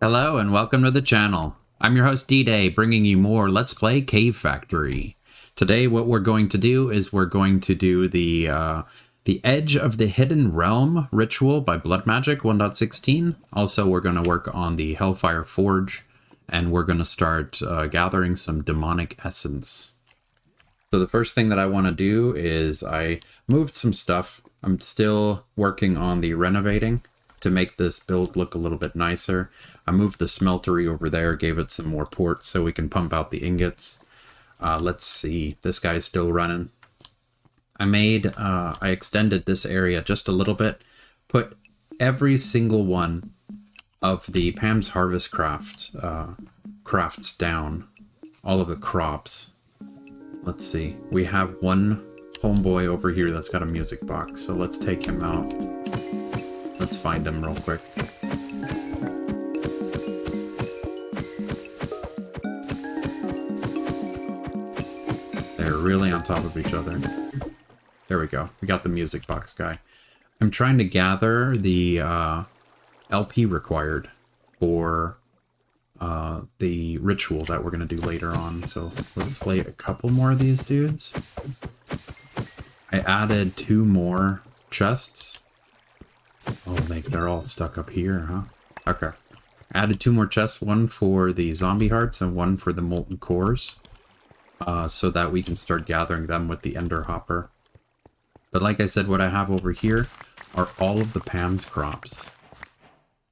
Hello and welcome to the channel. I'm your host D-Day, bringing you more Let's Play Cave Factory. Today what we're going to do is we're going to do the Edge of the Hidden Realm ritual by Blood Magic 1.16. Also we're going to work on the Hellfire Forge, and we're going to start gathering some demonic essence. So the first thing that I want to do is I moved some stuff. I'm still working on the renovating to make this build look a little bit nicer. I moved the smeltery over there, gave it some more ports so we can pump out the ingots. Let's see, this guy's still running. I extended this area just a little bit, put every single one of the Pam's Harvest crafts down, all of the crops. Let's see, we have one homeboy over here that's got a music box, so let's take him out. Let's find him real quick. They're really on top of each other. There we go. We got the music box guy. I'm trying to gather the LP required for the ritual that we're going to do later on. So let's slate a couple more of these dudes. I added 2 more chests. Oh, they're all stuck up here, huh? Okay. Added 2 more chests, one for the zombie hearts and one for the molten cores, so that we can start gathering them with the ender hopper. But like I said, what I have over here are all of the Pam's crops.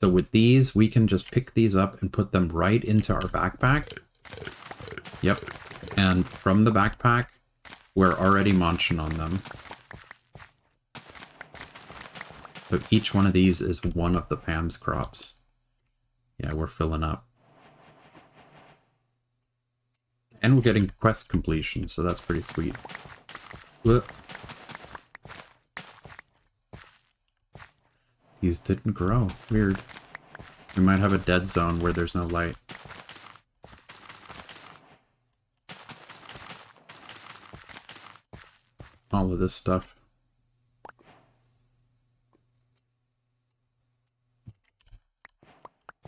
So with these, we can just pick these up and put them right into our backpack. Yep. And from the backpack, we're already munching on them. So each one of these is one of the Pam's crops. Yeah, we're filling up. And we're getting quest completion, so that's pretty sweet. Look. These didn't grow. Weird. We might have a dead zone where there's no light. All of this stuff.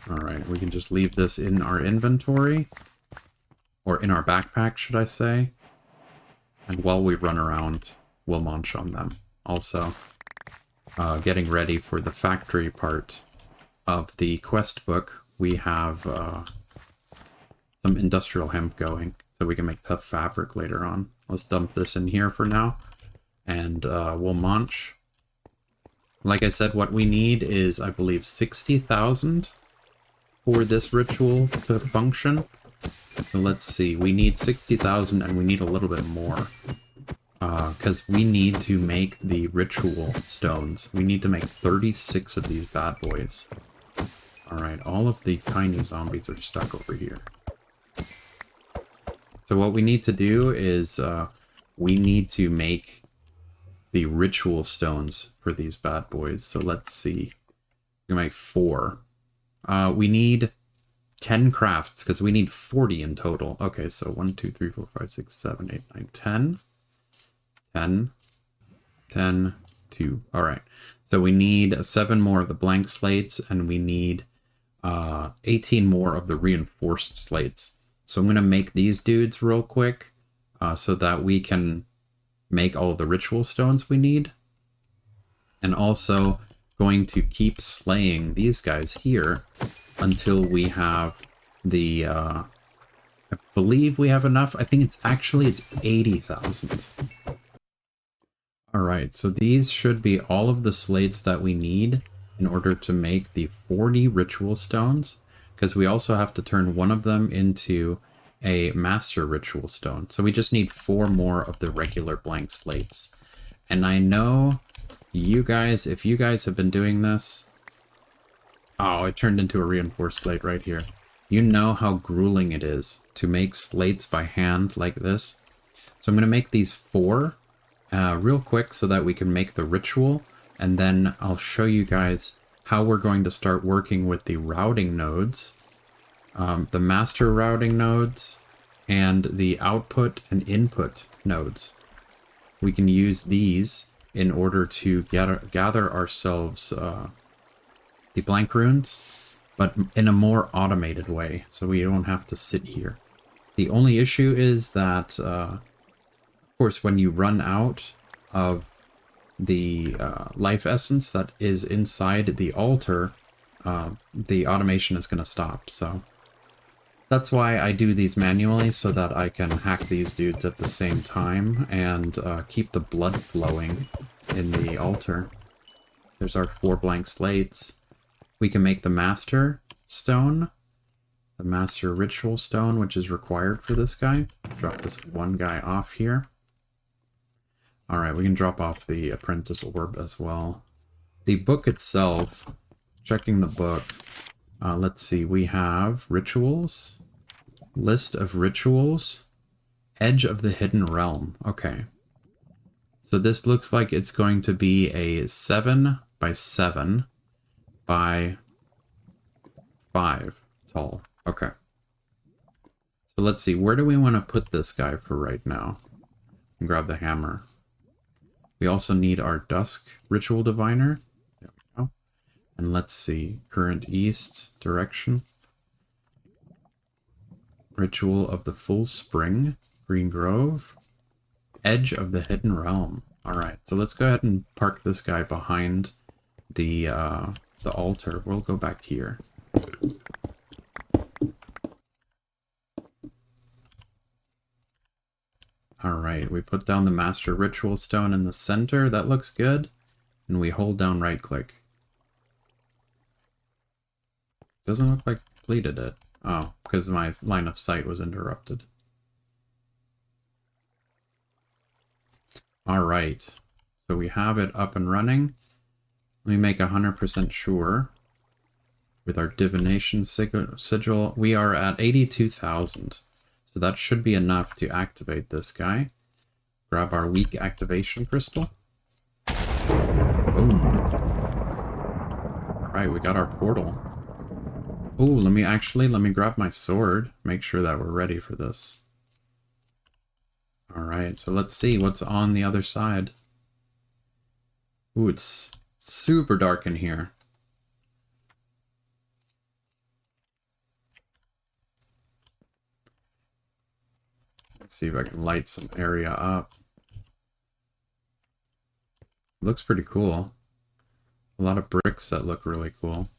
Alright, we can just leave this in our inventory. Or in our backpack, should I say. And while we run around, we'll munch on them. Also, getting ready for the factory part of the quest book, we have some industrial hemp going, so we can make tough fabric later on. Let's dump this in here for now, and we'll munch. Like I said, what we need is, I believe, 60,000 for this ritual to function. So let's see, we need 60,000 and we need a little bit more. Because we need to make the ritual stones. We need to make 36 of these bad boys. Alright, all of the tiny zombies are stuck over here. So what we need to do is, we need to make the ritual stones for these bad boys. So let's see. We can make 4. We need 10 crafts, because we need 40 in total. Okay, so 1, 2, 3, 4, 5, 6, 7, 8, 9, 10. 10, 10, 2. Alright, so we need 7 more of the blank slates, and we need 18 more of the reinforced slates. So I'm going to make these dudes real quick, so that we can make all of the ritual stones we need. And also going to keep slaying these guys here until we have the, I believe we have enough. I think it's 80,000. Alright, so these should be all of the slates that we need in order to make the 40 ritual stones, because we also have to turn one of them into a master ritual stone. So we just need 4 more of the regular blank slates. And I know you guys, if you guys have been doing this... Oh, it turned into a reinforced slate right here. You know how grueling it is to make slates by hand like this. So I'm going to make these 4 real quick so that we can make the ritual, and then I'll show you guys how we're going to start working with the routing nodes, the master routing nodes, and the output and input nodes. We can use these in order to gather ourselves the blank runes, but in a more automated way, so we don't have to sit here. The only issue is that, of course, when you run out of the life essence that is inside the altar, the automation is going to stop, so that's why I do these manually, so that I can hack these dudes at the same time and keep the blood flowing in the altar. There's our 4 blank slates. We can make the Master Stone, the Master Ritual Stone, which is required for this guy. Drop this one guy off here. Alright, we can drop off the Apprentice Orb as well. The book itself, checking the book, let's see, we have Rituals, List of Rituals, Edge of the Hidden Realm. Okay. So this looks like it's going to be a 7 by 7 by 5 tall. Okay. So let's see, where do we want to put this guy for right now? And grab the hammer. We also need our Dusk Ritual Diviner. There we go. And let's see, current east direction. Ritual of the Full Spring, Green Grove. Edge of the Hidden Realm. Alright, so let's go ahead and park this guy behind the altar. We'll go back here. Alright, we put down the Master Ritual Stone in the center. That looks good. And we hold down right click. Doesn't look like I completed it. Oh, because my line of sight was interrupted. Alright, so we have it up and running. Let me make 100% sure. With our Divination Sigil, we are at 82,000. So that should be enough to activate this guy. Grab our weak activation crystal. Boom. Alright, we got our portal. Ooh, let me grab my sword. Make sure that we're ready for this. Alright, so let's see what's on the other side. Ooh, it's super dark in here. Let's see if I can light some area up. Looks pretty cool. A lot of bricks that look really cool.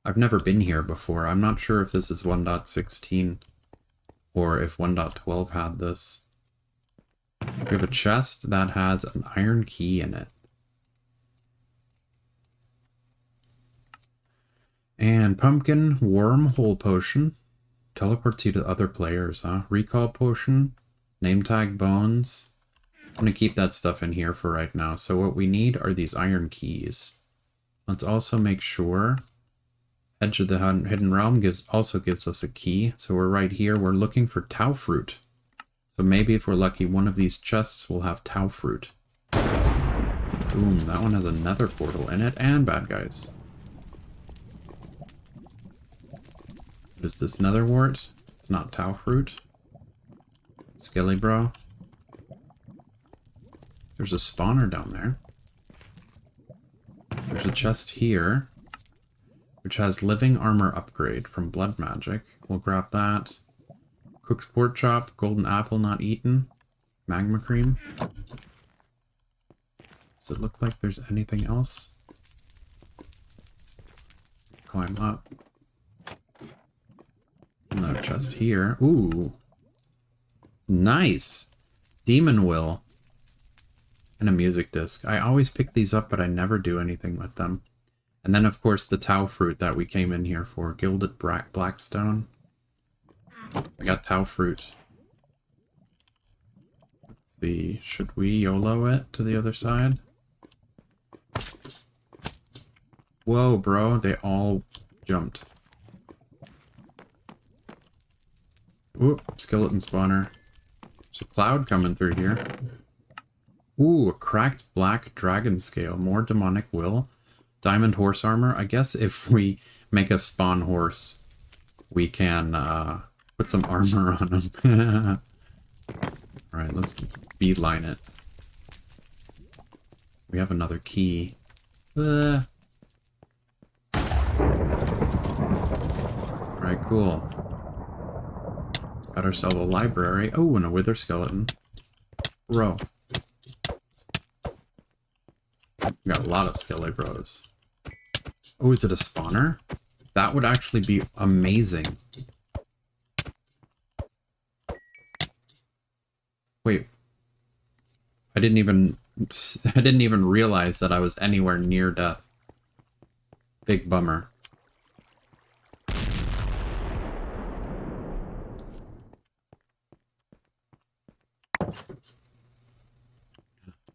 I've never been here before. I'm not sure if this is 1.16 or if 1.12 had this. We have a chest that has an iron key in it. And pumpkin wormhole potion. Teleports you to other players, huh? Recall potion. Name tag bones. I'm going to keep that stuff in here for right now. So what we need are these iron keys. Let's also make sure Edge of the Hidden Realm also gives us a key. So we're right here. We're looking for Tau Fruit. So maybe if we're lucky, one of these chests will have Tau Fruit. Boom, that one has a nether portal in it and bad guys. What is this, nether wart? It's not Tau Fruit. Skelly bro. There's a spawner down there. There's a chest here, which has living armor upgrade from blood magic. We'll grab that. Cooked pork chop, golden apple not eaten, magma cream. Does it look like there's anything else? Climb up. Another chest here. Ooh. Nice. Demon Will. And a music disc. I always pick these up, but I never do anything with them. And then, of course, the Tau Fruit that we came in here for. Gilded Blackstone. I got Tau Fruit. Let's see. Should we YOLO it to the other side? Whoa, bro. They all jumped. Ooh, skeleton spawner. There's a cloud coming through here. Ooh, a cracked black dragon scale. More demonic will. Diamond horse armor. I guess if we make a spawn horse, we can put some armor on him. Alright, let's beeline it. We have another key. Cool. Got ourselves a library. Oh, and a wither skeleton. Bro. We got a lot of skelly bros. Oh, is it a spawner? That would actually be amazing. Wait. I didn't even realize that I was anywhere near death. Big bummer.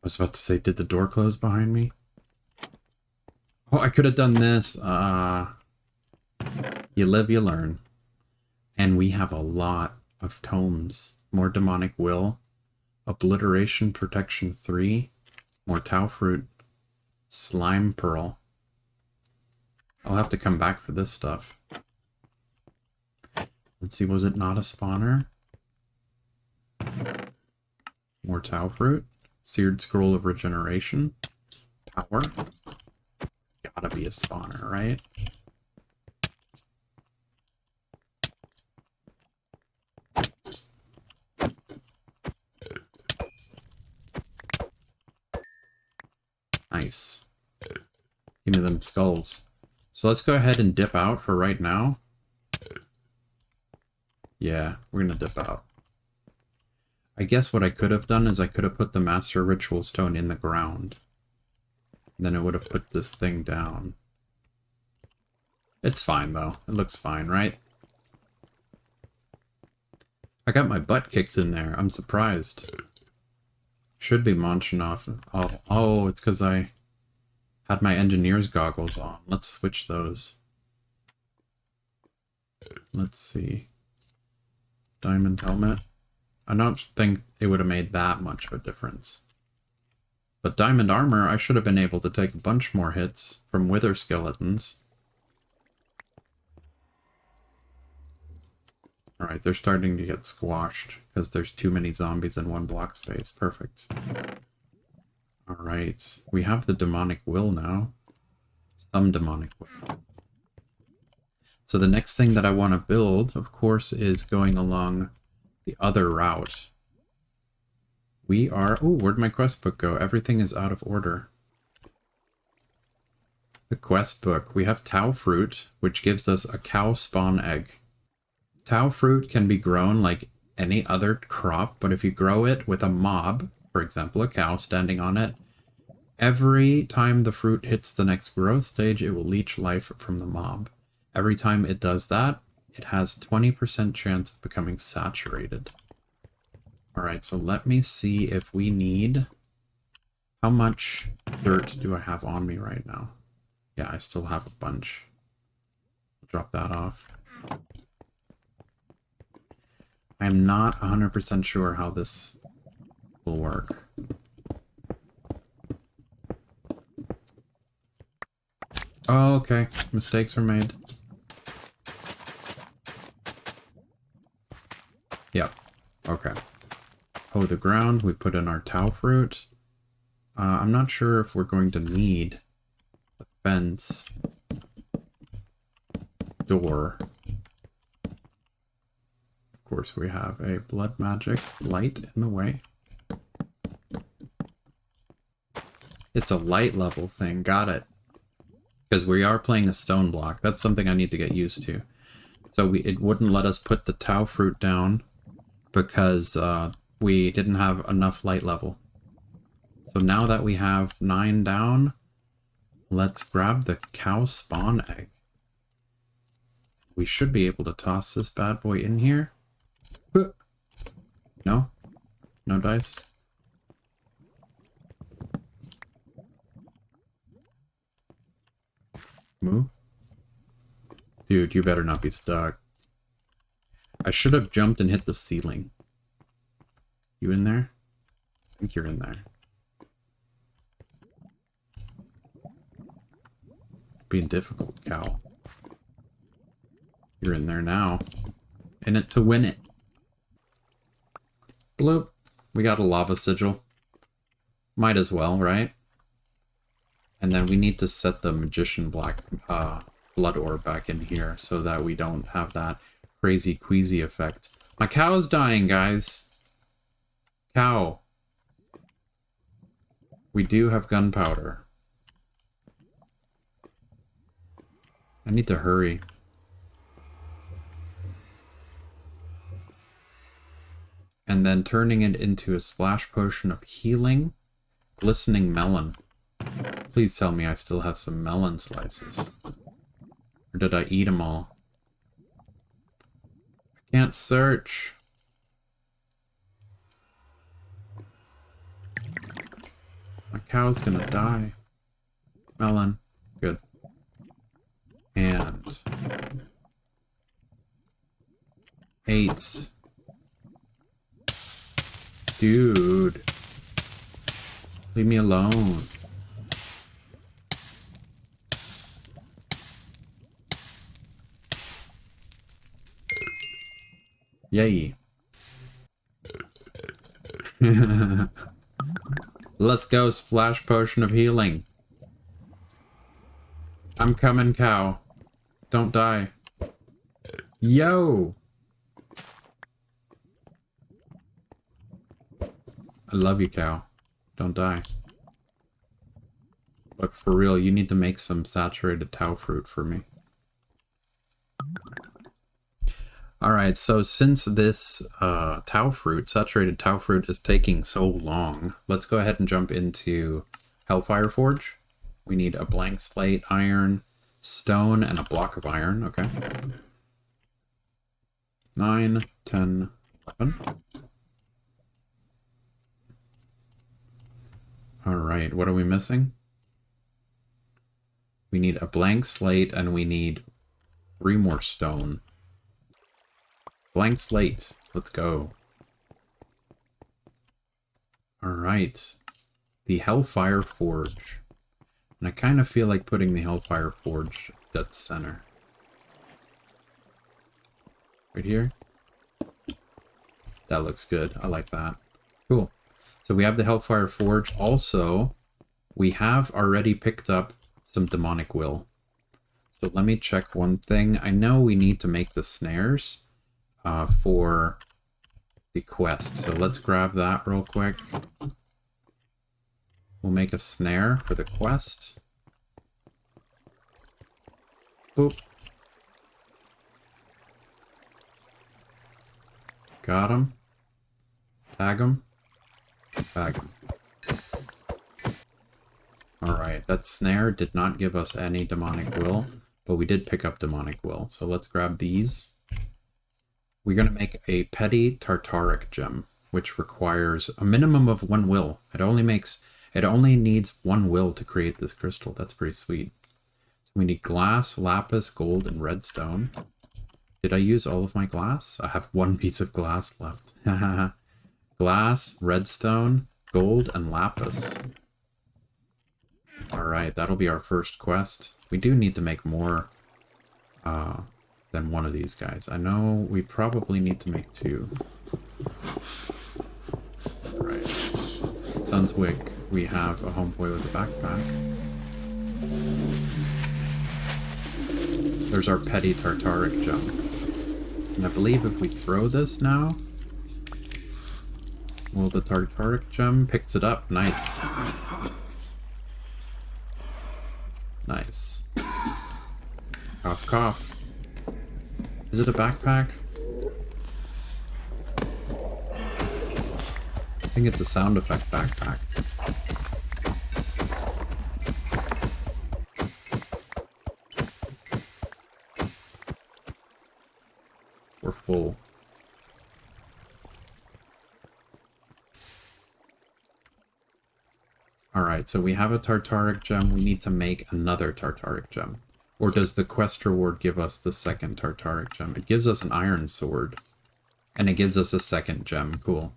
I was about to say, did the door close behind me? Oh, I could have done this. You live, you learn. And we have a lot of tomes. More demonic will. Obliteration protection 3. More Tau fruit. Slime pearl. I'll have to come back for this stuff. Let's see, was it not a spawner? More Tau fruit. Seared scroll of regeneration. Power. Gotta be a spawner, right? Nice. Give me them skulls. So let's go ahead and dip out for right now. Yeah, we're gonna dip out. I guess what I could have done is I could have put the Master Ritual Stone in the ground. Then it would have put this thing down. It's fine, though. It looks fine, right? I got my butt kicked in there. I'm surprised. Should be munching off. Oh, it's because I had my engineer's goggles on. Let's switch those. Let's see. Diamond helmet. I don't think it would have made that much of a difference. But diamond armor, I should have been able to take a bunch more hits from wither skeletons. Alright, they're starting to get squashed because there's too many zombies in one block space. Perfect. Alright, we have the demonic will now. Some demonic will. So the next thing that I want to build, of course, is going along the other route. We are... Oh, where'd my quest book go? Everything is out of order. The quest book. We have Tau fruit, which gives us a cow spawn egg. Tau fruit can be grown like any other crop, but if you grow it with a mob, for example, a cow standing on it, every time the fruit hits the next growth stage, it will leech life from the mob. Every time it does that, it has 20% chance of becoming saturated. Alright, so let me see if we need... How much dirt do I have on me right now? Yeah, I still have a bunch. Drop that off. I'm not 100% sure how this will work. Oh, okay. Mistakes were made. Yep. Okay. Oh, the ground. We put in our Tau fruit. I'm not sure if we're going to need a fence door. Of course, we have a blood magic light in the way. It's a light level thing. Got it. Because we are playing a stone block. That's something I need to get used to. So it wouldn't let us put the Tau fruit down because we didn't have enough light level. So now that we have 9 down, let's grab the cow spawn egg. We should be able to toss this bad boy in here. No? No dice? Move? Dude, you better not be stuck. I should have jumped and hit the ceiling. You in there? I think you're in there. Being difficult, cow. You're in there now. In it to win it. Bloop. We got a lava sigil. Might as well, right? And then we need to set the magician block blood orb back in here so that we don't have that crazy queasy effect. My cow's dying, guys. Cow. We do have gunpowder. I need to hurry. And then turning it into a splash potion of healing. Glistening melon. Please tell me I still have some melon slices. Or did I eat them all? I can't search. My cow's gonna die. Melon. Good. And 8. Dude. Leave me alone. Yay. Let's go, splash potion of healing. I'm coming, cow. Don't die. Yo! I love you, cow. Don't die. But for real, you need to make some saturated tau fruit for me. Alright, so since this saturated tau fruit is taking so long, let's go ahead and jump into Hellfire Forge. We need a blank slate, iron, stone, and a block of iron, okay. 9, 10, 11. Alright, what are we missing? We need a blank slate, and we need 3 more stone. Blank slate. Let's go. Alright. The Hellfire Forge. And I kind of feel like putting the Hellfire Forge dead center. Right here. That looks good. I like that. Cool. So we have the Hellfire Forge. Also, we have already picked up some Demonic Will. So let me check one thing. I know we need to make the snares for the quest. So let's grab that real quick. We'll make a snare for the quest. Boop. Got him. Tag him. Tag him. Alright, that snare did not give us any Demonic Will, but we did pick up Demonic Will. So let's grab these. We're going to make a petty Tartaric Gem, which requires a minimum of 1 will. It only needs 1 will to create this crystal. That's pretty sweet. So we need glass, lapis, gold, and redstone. Did I use all of my glass? I have 1 piece of glass left. Glass, redstone, gold, and lapis. Alright, that'll be our first quest. We do need to make more than 1 of these guys. I know we probably need to make 2. Right. Sunswick, we have a homeboy with a backpack. There's our petty Tartaric Gem. And I believe if we throw this now, well, the Tartaric Gem picks it up. Nice. Nice. Cough, cough. Is it a backpack? I think it's a sound effect backpack. We're full. Alright, so we have a Tartaric Gem. We need to make another Tartaric Gem. Or does the quest reward give us the second Tartaric Gem? It gives us an iron sword. And it gives us a second gem. Cool.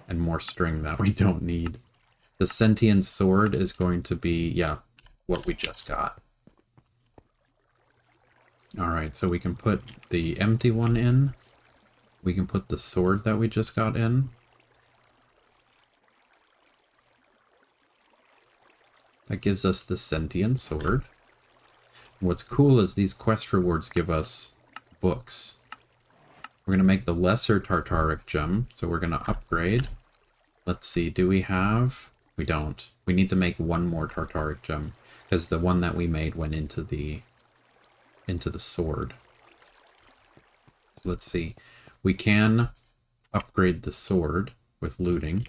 And more string that we don't need. The sentient sword is going to be, yeah, what we just got. Alright, so we can put the empty one in. We can put the sword that we just got in. That gives us the sentient sword. What's cool is these quest rewards give us books. We're going to make the lesser Tartaric Gem, so we're going to upgrade. Let's see, do we have... We don't. We need to make one more Tartaric Gem, because the one that we made went into the sword. Let's see. We can upgrade the sword with looting.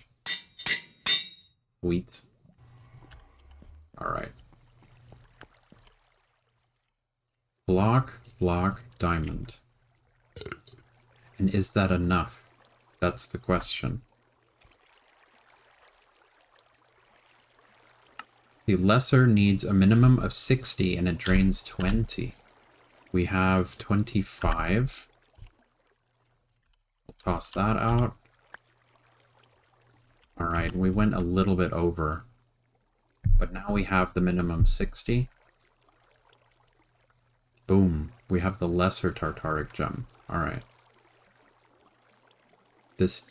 Sweet. Alright. Block, diamond. And is that enough? That's the question. The lesser needs a minimum of 60 and it drains 20. We have 25. We'll toss that out. Alright, we went a little bit over. But now we have the minimum 60. Boom. We have the lesser Tartaric Gem. Alright.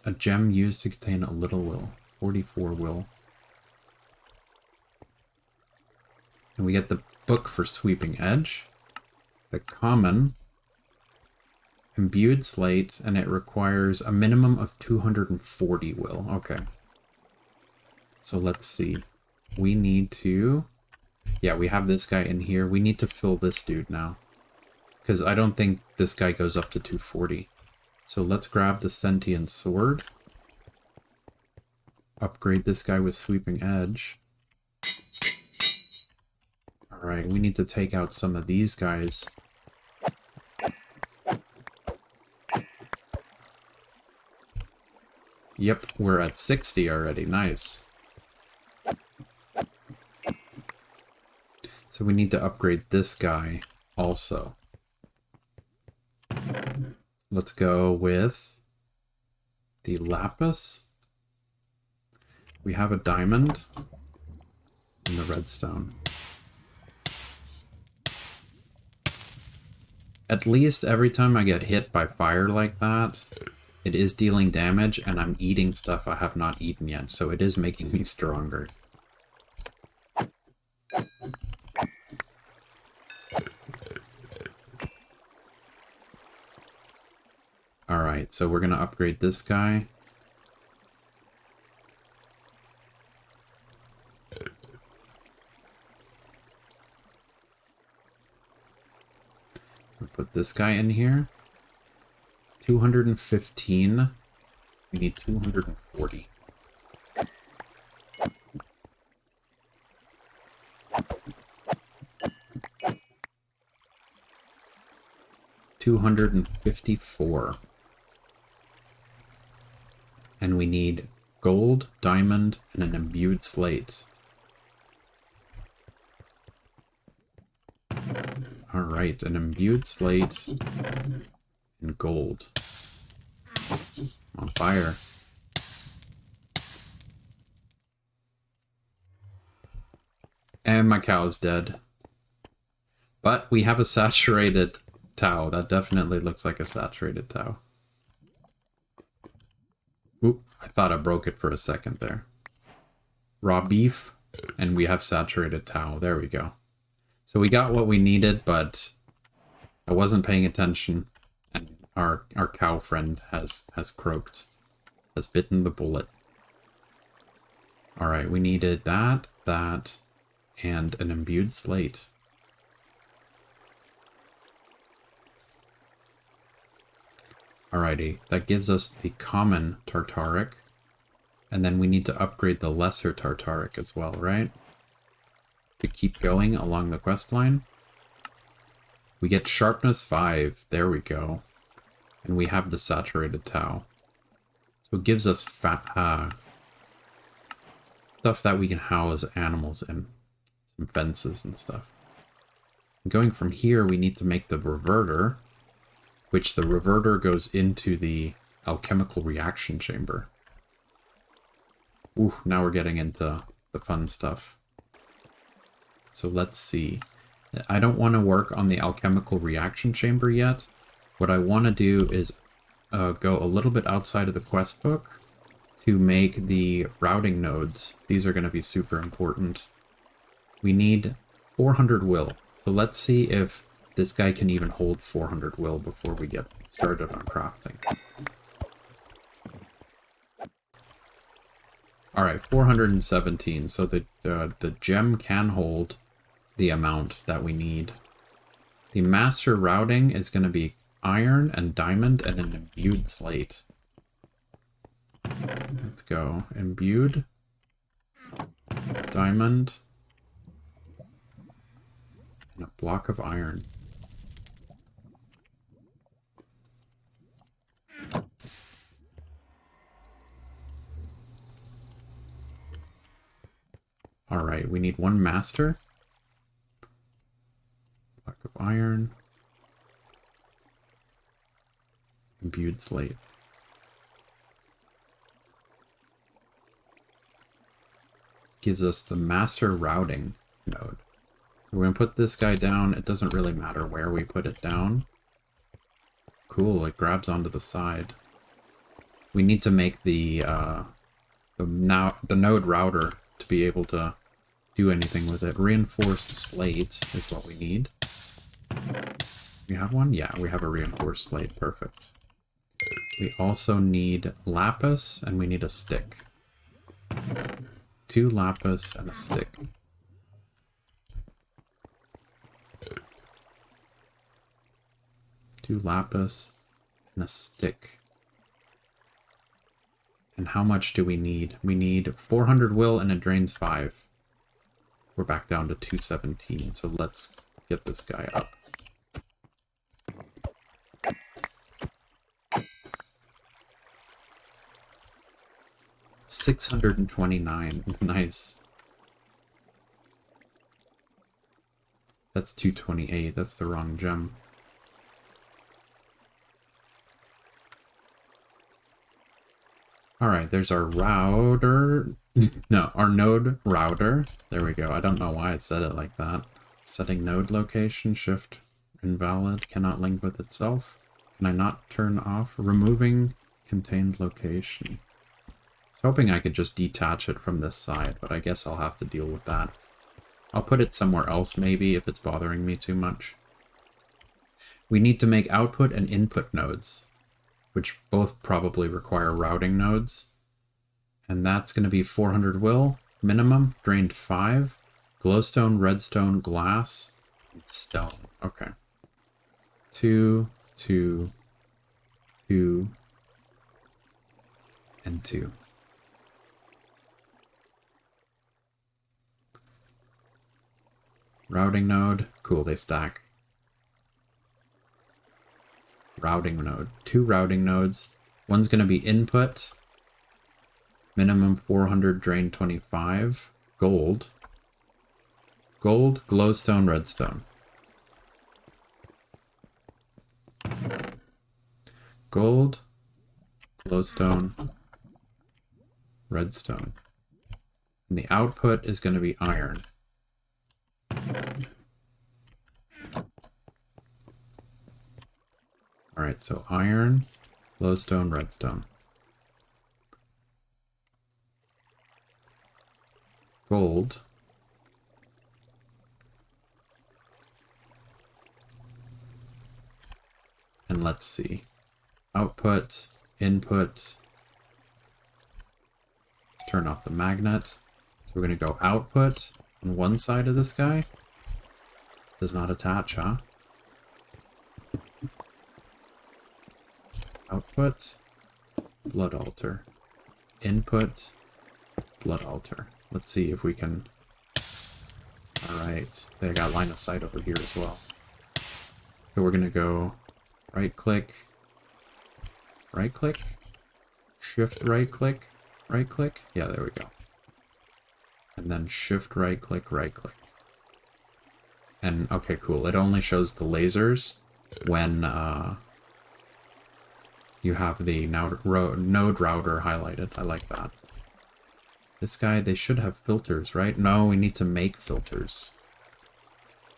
A gem used to contain a little will. 44 will. And we get the book for Sweeping Edge. The common. Imbued slate, and it requires a minimum of 240 will. Okay. So let's see. We need to... Yeah, we have this guy in here. We need to fill this dude now. Because I don't think this guy goes up to 240. So let's grab the Sentient Sword. Upgrade this guy with Sweeping Edge. Alright, we need to take out some of these guys. Yep, we're at 60 already. Nice. So we need to upgrade this guy also. Let's go with the lapis. We have a diamond and the redstone. At least every time I get hit by fire like that, it is dealing damage and I'm eating stuff I have not eaten yet, so it is making me stronger. Alright, so we're going to upgrade this guy. We'll put this guy in here. 215. We need 240. $254. And we need gold, diamond, and an imbued slate. Alright, an imbued slate and gold. On fire. And my cow's dead. But we have a saturated Tau. That definitely looks like a saturated Tau. Oop, I thought I broke it for a second there. Raw beef, and we have saturated Tau. There we go. So we got what we needed, but I wasn't paying attention, and our cow friend has croaked, has bitten the bullet. Alright, we needed that, and an imbued slate. Alrighty, that gives us the common Tartaric, and then we need to upgrade the lesser Tartaric as well, right? To keep going along the quest line. We get sharpness 5, there we go. And we have the saturated Tau. So it gives us stuff that we can house animals in. Some fences and stuff. And going from here, we need to make the reverter, which the reverter goes into the alchemical reaction chamber. Ooh, now we're getting into the fun stuff. So let's see. I don't want to work on the alchemical reaction chamber yet. What I want to do is go a little bit outside of the quest book to make the routing nodes. These are going to be super important. We need 400 will. So let's see if this guy can even hold 400 will before we get started on crafting. Alright, 417. So the gem can hold the amount that we need. The master routing is going to be iron and diamond and an imbued slate. Let's go. Imbued. Diamond. And a block of iron. Alright, we need one master. Block of iron. Imbued slate. Gives us the master routing node. We're going to put this guy down. It doesn't really matter where we put it down. Cool, it grabs onto the side. We need to make the node router to be able to do anything with it. Reinforced slate is what we need. We have one? Yeah, we have a reinforced slate. Perfect. We also need lapis, and we need a stick. 2 lapis and a stick. Two lapis and a stick. And how much do we need? We need 400 will and it drains 5. We're back down to 217, so let's get this guy up. $629. Nice. That's 228. That's the wrong gem. Alright, there's our router. No, our node router. There we go. I don't know why I said it like that. Setting node location, shift invalid, cannot link with itself. Can I not turn off? Removing contained location. I was hoping I could just detach it from this side, but I guess I'll have to deal with that. I'll put it somewhere else maybe if it's bothering me too much. We need to make output and input nodes, which both probably require routing nodes. And that's going to be 400 will, minimum, drained 5, glowstone, redstone, glass, and stone. Okay. 2, 2, 2, and 2. Routing node. Cool, they stack. Routing node. 2 routing nodes. One's going to be input. Minimum 400, drain 25. Gold. Gold, glowstone, redstone. Gold, glowstone, redstone. And the output is going to be iron. Alright, so iron, glowstone, redstone. Gold. And let's see. Output, input. Let's turn off the magnet. So we're going to go output on one side of this guy. Does not attach, huh? Output, blood altar. Input, blood altar. Let's see if we can... Alright, they got line of sight over here as well. So we're gonna go right click, shift right click, yeah, there we go. And then shift right click. And okay, cool, it only shows the lasers when you have the node router highlighted. I like that. This guy, they should have filters, right? No, we need to make filters.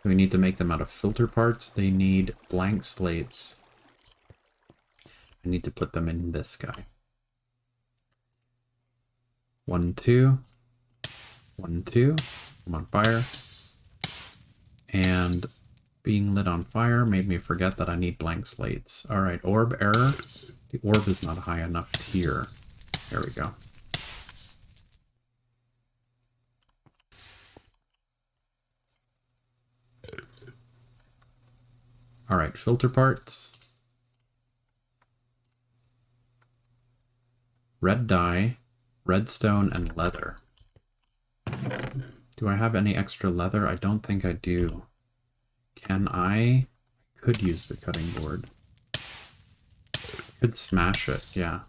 We need to make them out of filter parts. They need blank slates. I need to put them in this guy. 1, 2. 1, 2. I'm on fire. And Being lit on fire made me forget that I need blank slates. Alright, orb error. The orb is not high enough here. There we go. Alright, filter parts. Red dye, redstone, and leather. Do I have any extra leather? I don't think I do. Can I? Could use the cutting board. Could smash it, yeah.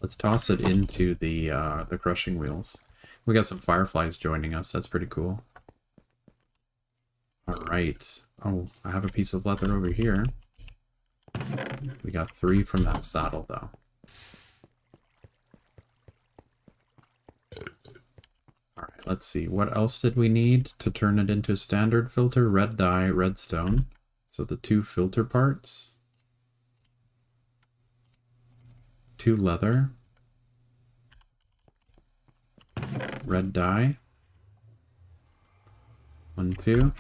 Let's toss it into the crushing wheels. We got some fireflies joining us. That's pretty cool. Alright. Oh, I have a piece of leather over here. We got 3 from that saddle, though. Alright, let's see. What else did we need to turn it into a standard filter? Red dye, redstone. So the 2 filter parts. 2 leather. Red dye. 1, 2.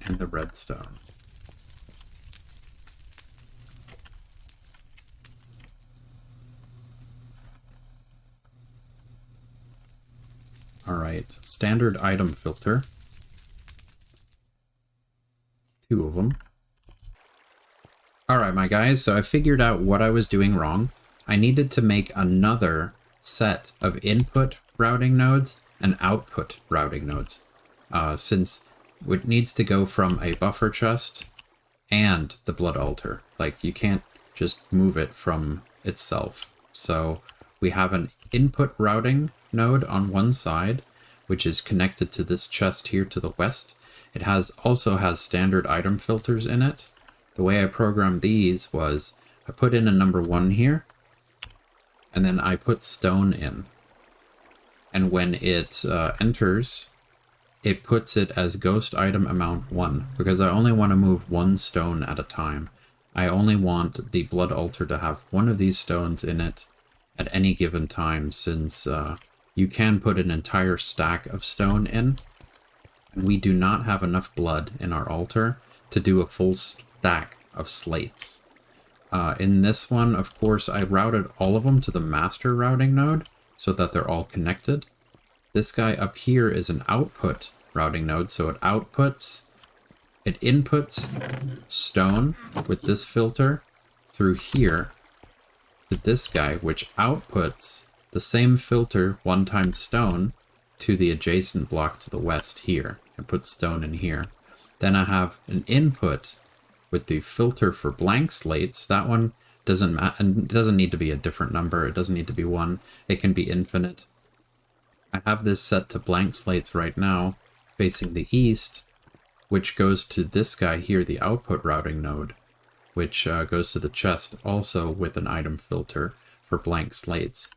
And the redstone. Alright, standard item filter. 2 of them. Alright, my guys, so I figured out what I was doing wrong. I needed to make another set of input routing nodes and output routing nodes. Since it needs to go from a buffer chest and the blood altar. Like, you can't just move it from itself. So we have an input routing node on one side, which is connected to this chest here to the west. It also has standard item filters in it. The way I programmed these was I put in a number 1 here, and then I put stone in. And when it enters, it puts it as ghost item amount 1, because I only want to move 1 stone at a time. I only want the blood altar to have 1 of these stones in it at any given time, since you can put an entire stack of stone in. And we do not have enough blood in our altar to do a full stack of slates. In this one, of course, I routed all of them to the master routing node so that they're all connected. This guy up here is an output routing node, so it inputs stone with this filter through here to this guy, which outputs the same filter 1 times stone to the adjacent block to the west here, and put stone in here. Then I have an input with the filter for blank slates. That one doesn't need to be a different number. It doesn't need to be 1. It can be infinite. I have this set to blank slates right now, facing the east, which goes to this guy here, the output routing node, which goes to the chest, also with an item filter for blank slates.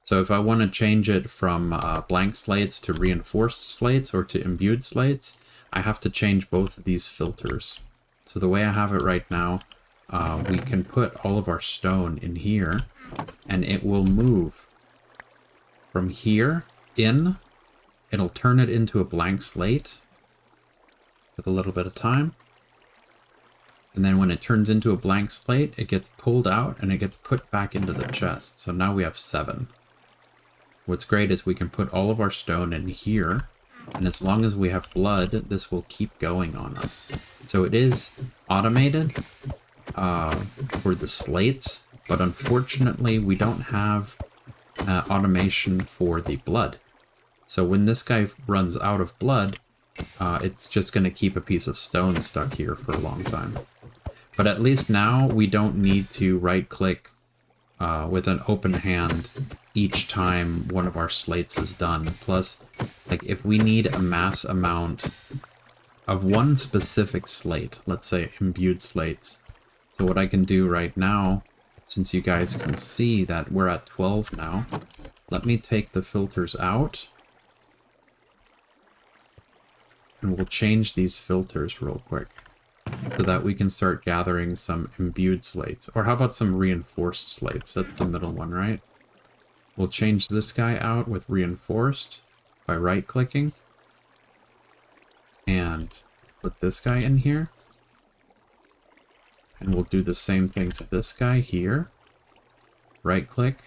So if I want to change it from blank slates to reinforced slates or to imbued slates, I have to change both of these filters. So the way I have it right now, we can put all of our stone in here, and it will move from here in. It'll turn it into a blank slate with a little bit of time. And then when it turns into a blank slate, it gets pulled out and it gets put back into the chest. So now we have 7. What's great is we can put all of our stone in here, and as long as we have blood, this will keep going on us. So it is automated for the slates, but unfortunately we don't have automation for the blood. So when this guy runs out of blood, it's just going to keep a piece of stone stuck here for a long time. But at least now we don't need to right-click with an open hand each time one of our slates is done. Plus, like, if we need a mass amount of one specific slate, let's say imbued slates, so what I can do right now, since you guys can see that we're at 12 now, let me take the filters out, and we'll change these filters real quick. so that we can start gathering some imbued slates. Or how about some reinforced slates? That's the middle one, right? We'll change this guy out with reinforced by right-clicking. And put this guy in here. And we'll do the same thing to this guy here. Right-click,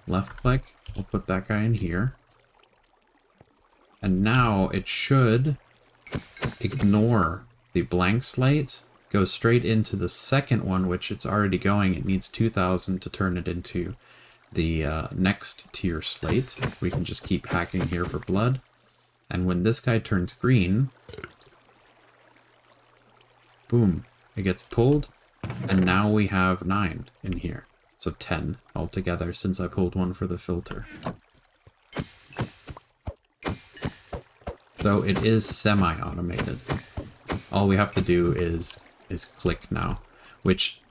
left-click. We'll put that guy in here. And now it should ignore the blank slate, go straight into the second one, which it's already going. It needs 2,000 to turn it into the next tier slate. We can just keep hacking here for blood. And when this guy turns green, boom, it gets pulled. And now we have 9 in here. So 10 altogether since I pulled one for the filter. So it is semi-automated. All we have to do is click now, which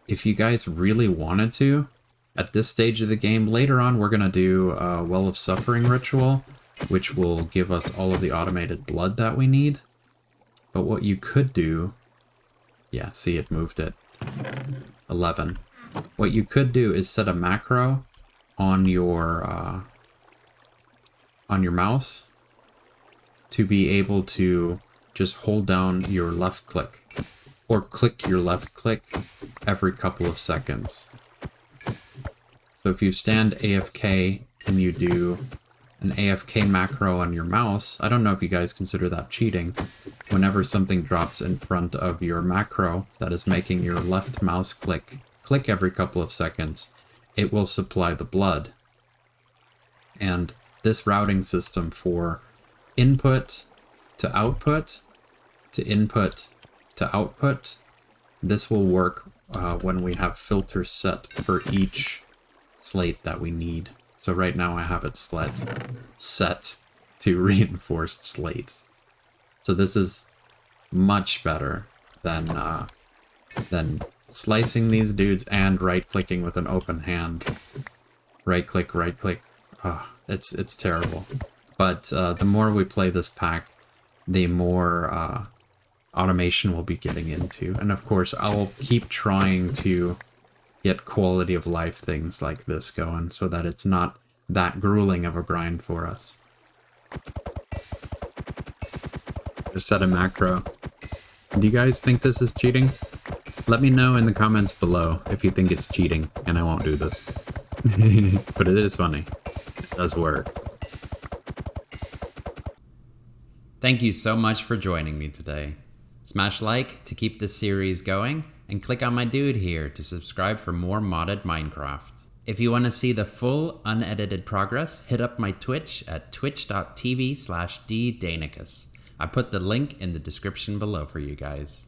if you guys really wanted to, at this stage of the game, later on we're going to do a Well of Suffering ritual, which will give us all of the automated blood that we need. But what you could do, yeah, see, it moved it. 11. What you could do is set a macro on your mouse to be able to just hold down your left click or click your left click every couple of seconds. So if you stand AFK and you do an AFK macro on your mouse, I don't know if you guys consider that cheating. Whenever something drops in front of your macro that is making your left mouse click every couple of seconds, it will supply the blood. And this routing system for input to output to input to output, this will work when we have filters set for each slate that we need. So right now I have it set to reinforced slate. So this is much better than slicing these dudes and right-clicking with an open hand. Right-click, right-click. Oh, it's terrible. But the more we play this pack, the more automation we'll be getting into. And of course, I'll keep trying to get quality of life things like this going so that it's not that grueling of a grind for us. Just set a macro. Do you guys think this is cheating? Let me know in the comments below if you think it's cheating, and I won't do this. But it is funny. It does work. Thank you so much for joining me today. Smash like to keep this series going, and click on my dude here to subscribe for more modded Minecraft. If you want to see the full unedited progress, hit up my Twitch at twitch.tv/ddainicus. I put the link in the description below for you guys.